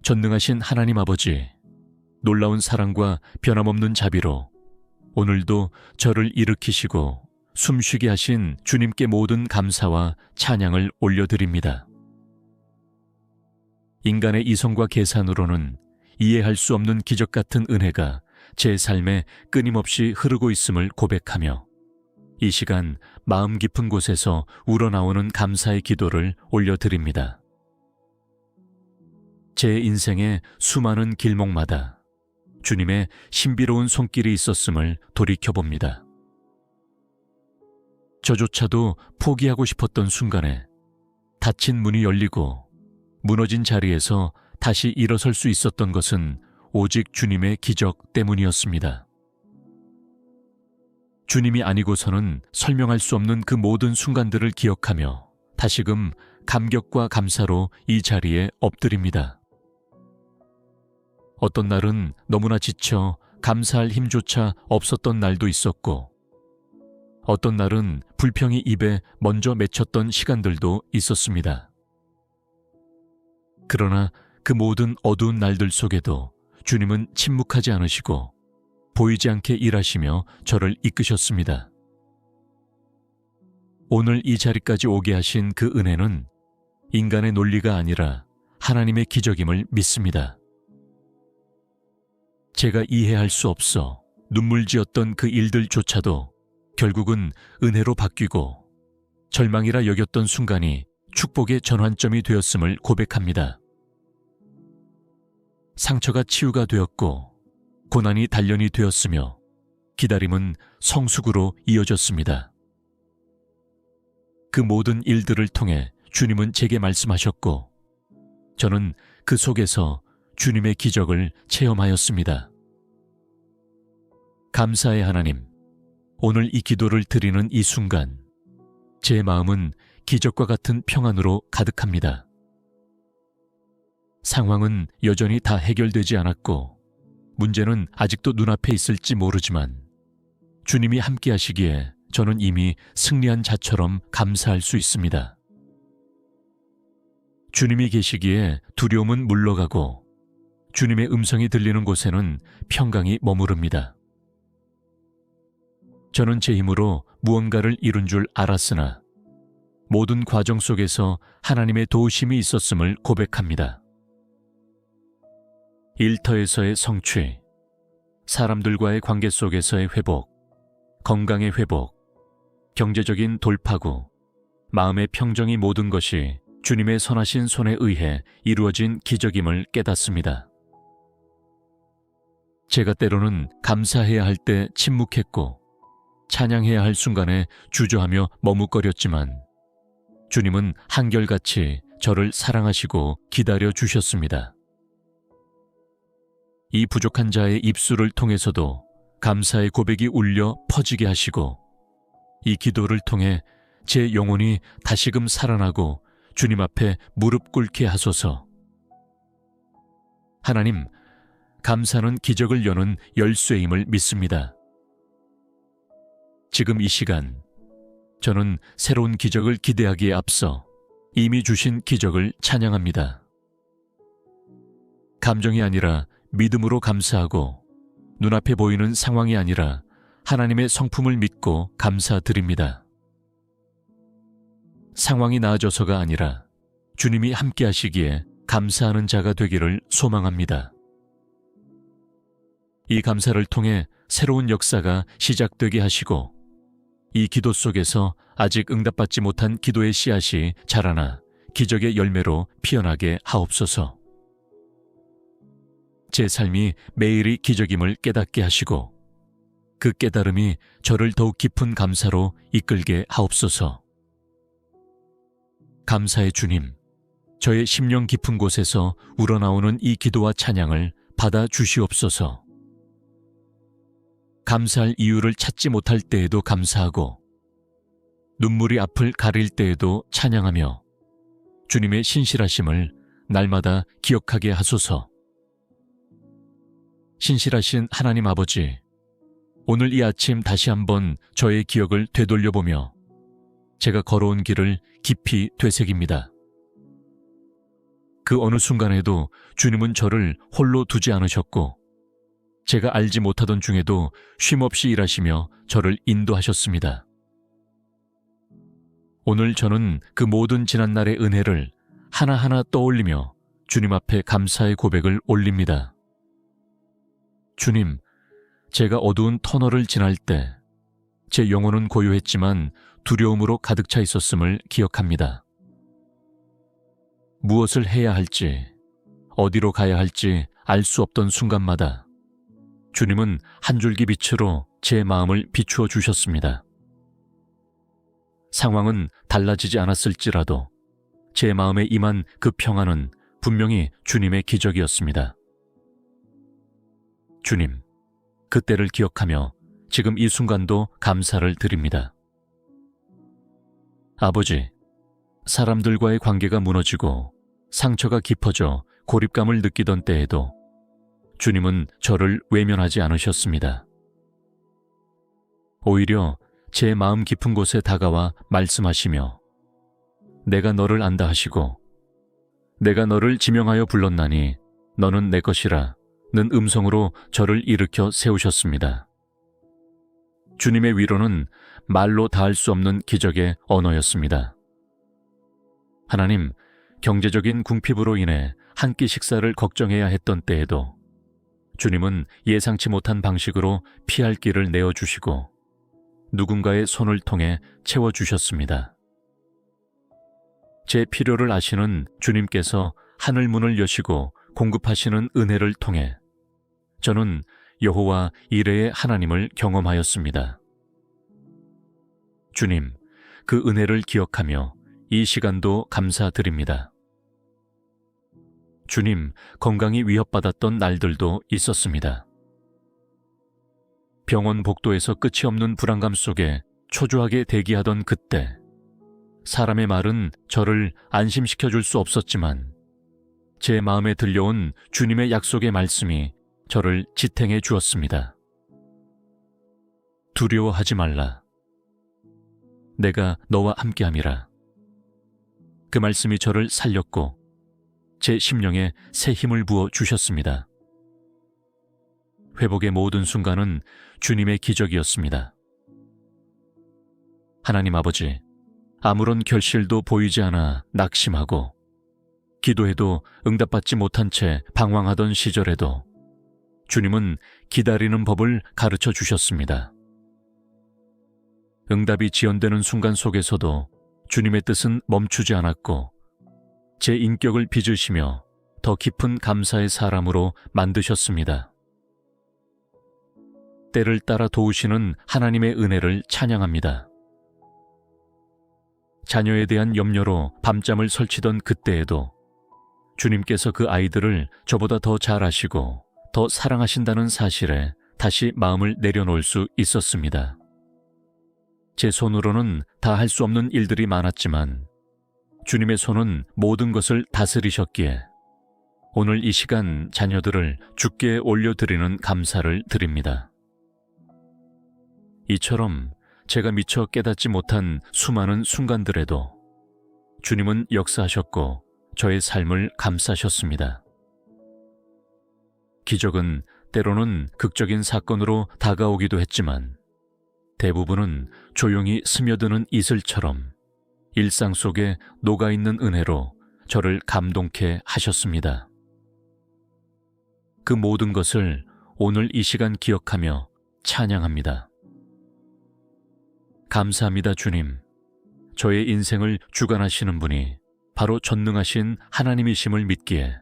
전능하신 하나님 아버지, 놀라운 사랑과 변함없는 자비로 오늘도 저를 일으키시고 숨쉬게 하신 주님께 모든 감사와 찬양을 올려드립니다. 인간의 이성과 계산으로는 이해할 수 없는 기적 같은 은혜가 제 삶에 끊임없이 흐르고 있음을 고백하며 이 시간 마음 깊은 곳에서 우러나오는 감사의 기도를 올려드립니다. 제 인생의 수많은 길목마다 주님의 신비로운 손길이 있었음을 돌이켜봅니다. 저조차도 포기하고 싶었던 순간에 닫힌 문이 열리고 무너진 자리에서 다시 일어설 수 있었던 것은 오직 주님의 기적 때문이었습니다. 주님이 아니고서는 설명할 수 없는 그 모든 순간들을 기억하며 다시금 감격과 감사로 이 자리에 엎드립니다. 어떤 날은 너무나 지쳐 감사할 힘조차 없었던 날도 있었고, 어떤 날은 불평이 입에 먼저 맺혔던 시간들도 있었습니다. 그러나 그 모든 어두운 날들 속에도 주님은 침묵하지 않으시고 보이지 않게 일하시며 저를 이끄셨습니다. 오늘 이 자리까지 오게 하신 그 은혜는 인간의 논리가 아니라 하나님의 기적임을 믿습니다. 제가 이해할 수 없어 눈물지었던 그 일들조차도 결국은 은혜로 바뀌고 절망이라 여겼던 순간이 축복의 전환점이 되었음을 고백합니다. 상처가 치유가 되었고 고난이 단련이 되었으며 기다림은 성숙으로 이어졌습니다. 그 모든 일들을 통해 주님은 제게 말씀하셨고 저는 그 속에서 주님의 기적을 체험하였습니다. 감사의 하나님, 오늘 이 기도를 드리는 이 순간 제 마음은 기적과 같은 평안으로 가득합니다. 상황은 여전히 다 해결되지 않았고 문제는 아직도 눈앞에 있을지 모르지만 주님이 함께 하시기에 저는 이미 승리한 자처럼 감사할 수 있습니다. 주님이 계시기에 두려움은 물러가고 주님의 음성이 들리는 곳에는 평강이 머무릅니다. 저는 제 힘으로 무언가를 이룬 줄 알았으나 모든 과정 속에서 하나님의 도우심이 있었음을 고백합니다. 일터에서의 성취, 사람들과의 관계 속에서의 회복, 건강의 회복, 경제적인 돌파구, 마음의 평정이 모든 것이 주님의 선하신 손에 의해 이루어진 기적임을 깨닫습니다. 제가 때로는 감사해야 할 때 침묵했고 찬양해야 할 순간에 주저하며 머뭇거렸지만 주님은 한결같이 저를 사랑하시고 기다려 주셨습니다. 이 부족한 자의 입술을 통해서도 감사의 고백이 울려 퍼지게 하시고 이 기도를 통해 제 영혼이 다시금 살아나고 주님 앞에 무릎 꿇게 하소서. 하나님, 감사는 기적을 여는 열쇠임을 믿습니다. 지금 이 시간 저는 새로운 기적을 기대하기에 앞서 이미 주신 기적을 찬양합니다. 감정이 아니라 믿음으로 감사하고 눈앞에 보이는 상황이 아니라 하나님의 성품을 믿고 감사드립니다. 상황이 나아져서가 아니라 주님이 함께 하시기에 감사하는 자가 되기를 소망합니다. 이 감사를 통해 새로운 역사가 시작되게 하시고 이 기도 속에서 아직 응답받지 못한 기도의 씨앗이 자라나 기적의 열매로 피어나게 하옵소서. 제 삶이 매일이 기적임을 깨닫게 하시고 그 깨달음이 저를 더욱 깊은 감사로 이끌게 하옵소서. 감사의 주님, 저의 심령 깊은 곳에서 우러나오는 이 기도와 찬양을 받아 주시옵소서. 감사할 이유를 찾지 못할 때에도 감사하고 눈물이 앞을 가릴 때에도 찬양하며 주님의 신실하심을 날마다 기억하게 하소서. 신실하신 하나님 아버지, 오늘 이 아침 다시 한번 저의 기억을 되돌려보며 제가 걸어온 길을 깊이 되새깁니다. 그 어느 순간에도 주님은 저를 홀로 두지 않으셨고 제가 알지 못하던 중에도 쉼없이 일하시며 저를 인도하셨습니다. 오늘 저는 그 모든 지난날의 은혜를 하나하나 떠올리며 주님 앞에 감사의 고백을 올립니다. 주님, 제가 어두운 터널을 지날 때 제 영혼은 고요했지만 두려움으로 가득 차 있었음을 기억합니다. 무엇을 해야 할지, 어디로 가야 할지 알 수 없던 순간마다 주님은 한 줄기 빛으로 제 마음을 비추어 주셨습니다. 상황은 달라지지 않았을지라도 제 마음에 임한 그 평안은 분명히 주님의 기적이었습니다. 주님, 그때를 기억하며 지금 이 순간도 감사를 드립니다. 아버지, 사람들과의 관계가 무너지고 상처가 깊어져 고립감을 느끼던 때에도 주님은 저를 외면하지 않으셨습니다. 오히려 제 마음 깊은 곳에 다가와 말씀하시며 내가 너를 안다 하시고 내가 너를 지명하여 불렀나니 너는 내 것이라 는 음성으로 저를 일으켜 세우셨습니다. 주님의 위로는 말로 다할 수 없는 기적의 언어였습니다. 하나님, 경제적인 궁핍으로 인해 한 끼 식사를 걱정해야 했던 때에도 주님은 예상치 못한 방식으로 피할 길을 내어주시고 누군가의 손을 통해 채워주셨습니다. 제 필요를 아시는 주님께서 하늘 문을 여시고 공급하시는 은혜를 통해 저는 여호와 이레의 하나님을 경험하였습니다. 주님, 그 은혜를 기억하며 이 시간도 감사드립니다. 주님, 건강이 위협받았던 날들도 있었습니다. 병원 복도에서 끝이 없는 불안감 속에 초조하게 대기하던 그때 사람의 말은 저를 안심시켜 줄 수 없었지만 제 마음에 들려온 주님의 약속의 말씀이 저를 지탱해 주었습니다. 두려워하지 말라. 내가 너와 함께함이라. 그 말씀이 저를 살렸고 제 심령에 새 힘을 부어 주셨습니다. 회복의 모든 순간은 주님의 기적이었습니다. 하나님 아버지, 아무런 결실도 보이지 않아 낙심하고 기도해도 응답받지 못한 채 방황하던 시절에도 주님은 기다리는 법을 가르쳐 주셨습니다. 응답이 지연되는 순간 속에서도 주님의 뜻은 멈추지 않았고 제 인격을 빚으시며 더 깊은 감사의 사람으로 만드셨습니다. 때를 따라 도우시는 하나님의 은혜를 찬양합니다. 자녀에 대한 염려로 밤잠을 설치던 그때에도 주님께서 그 아이들을 저보다 더 잘 아시고 더 사랑하신다는 사실에 다시 마음을 내려놓을 수 있었습니다. 제 손으로는 다 할 수 없는 일들이 많았지만 주님의 손은 모든 것을 다스리셨기에 오늘 이 시간 자녀들을 주께 올려드리는 감사를 드립니다. 이처럼 제가 미처 깨닫지 못한 수많은 순간들에도 주님은 역사하셨고 저의 삶을 감싸셨습니다. 기적은 때로는 극적인 사건으로 다가오기도 했지만 대부분은 조용히 스며드는 이슬처럼 일상 속에 녹아있는 은혜로 저를 감동케 하셨습니다. 그 모든 것을 오늘 이 시간 기억하며 찬양합니다. 감사합니다, 주님. 저의 인생을 주관하시는 분이 바로 전능하신 하나님이심을 믿기에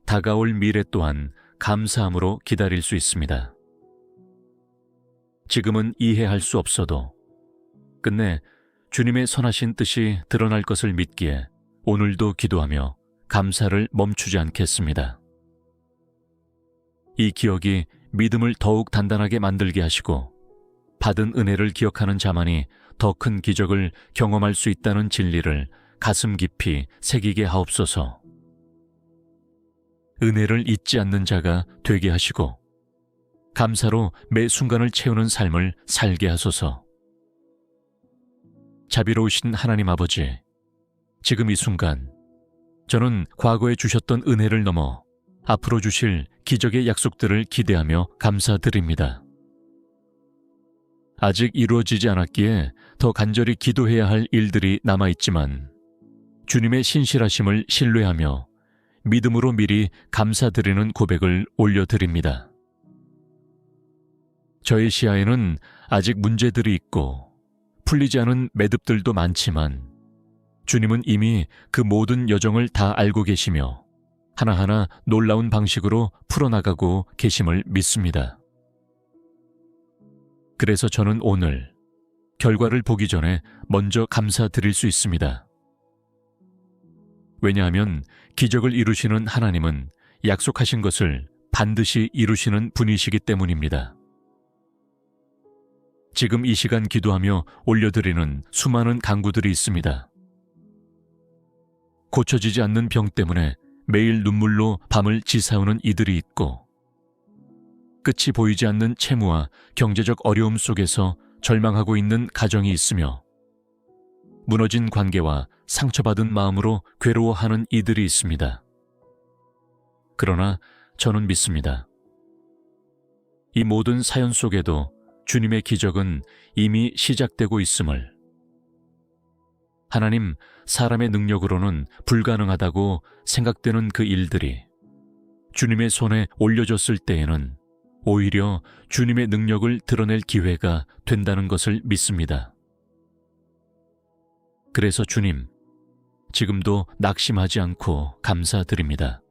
다가올 미래 또한 감사함으로 기다릴 수 있습니다. 지금은 이해할 수 없어도 끝내 주님의 선하신 뜻이 드러날 것을 믿기에 오늘도 기도하며 감사를 멈추지 않겠습니다. 이 기억이 믿음을 더욱 단단하게 만들게 하시고 받은 은혜를 기억하는 자만이 더 큰 기적을 경험할 수 있다는 진리를 가슴 깊이 새기게 하옵소서. 은혜를 잊지 않는 자가 되게 하시고 감사로 매 순간을 채우는 삶을 살게 하소서. 자비로우신 하나님 아버지, 지금 이 순간 저는 과거에 주셨던 은혜를 넘어 앞으로 주실 기적의 약속들을 기대하며 감사드립니다. 아직 이루어지지 않았기에 더 간절히 기도해야 할 일들이 남아있지만 주님의 신실하심을 신뢰하며 믿음으로 미리 감사드리는 고백을 올려드립니다. 저의 시야에는 아직 문제들이 있고 풀리지 않은 매듭들도 많지만 주님은 이미 그 모든 여정을 다 알고 계시며 하나하나 놀라운 방식으로 풀어나가고 계심을 믿습니다. 그래서 저는 오늘 결과를 보기 전에 먼저 감사드릴 수 있습니다. 왜냐하면 기적을 이루시는 하나님은 약속하신 것을 반드시 이루시는 분이시기 때문입니다. 지금 이 시간 기도하며 올려드리는 수많은 간구들이 있습니다. 고쳐지지 않는 병 때문에 매일 눈물로 밤을 지새우는 이들이 있고, 끝이 보이지 않는 채무와 경제적 어려움 속에서 절망하고 있는 가정이 있으며, 무너진 관계와 상처받은 마음으로 괴로워하는 이들이 있습니다. 그러나 저는 믿습니다. 이 모든 사연 속에도 주님의 기적은 이미 시작되고 있음을. 하나님, 사람의 능력으로는 불가능하다고 생각되는 그 일들이 주님의 손에 올려졌을 때에는 오히려 주님의 능력을 드러낼 기회가 된다는 것을 믿습니다. 그래서 주님, 지금도 낙심하지 않고 감사드립니다.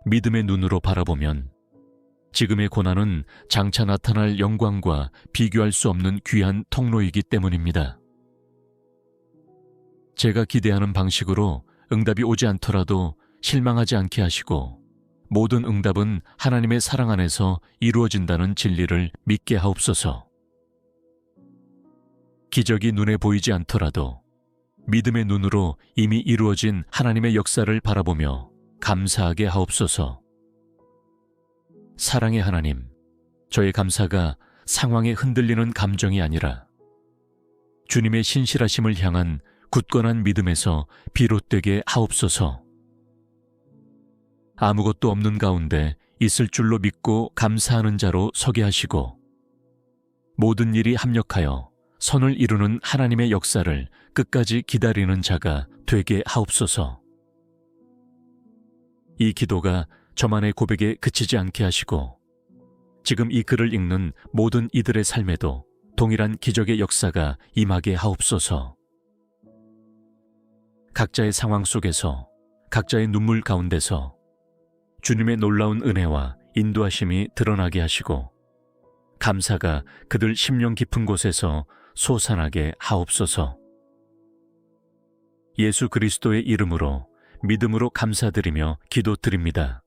믿음의 눈으로 바라보면 지금의 고난은 장차 나타날 영광과 비교할 수 없는 귀한 통로이기 때문입니다. 제가 기대하는 방식으로 응답이 오지 않더라도 실망하지 않게 하시고 모든 응답은 하나님의 사랑 안에서 이루어진다는 진리를 믿게 하옵소서. 기적이 눈에 보이지 않더라도 믿음의 눈으로 이미 이루어진 하나님의 역사를 바라보며 감사하게 하옵소서. 사랑의 하나님, 저의 감사가 상황에 흔들리는 감정이 아니라 주님의 신실하심을 향한 굳건한 믿음에서 비롯되게 하옵소서. 아무것도 없는 가운데 있을 줄로 믿고 감사하는 자로 서게 하시고 모든 일이 합력하여 선을 이루는 하나님의 역사를 끝까지 기다리는 자가 되게 하옵소서. 이 기도가 저만의 고백에 그치지 않게 하시고 지금 이 글을 읽는 모든 이들의 삶에도 동일한 기적의 역사가 임하게 하옵소서. 각자의 상황 속에서, 각자의 눈물 가운데서 주님의 놀라운 은혜와 인도하심이 드러나게 하시고 감사가 그들 심령 깊은 곳에서 솟아나게 하옵소서. 예수 그리스도의 이름으로 믿음으로 감사드리며 기도드립니다.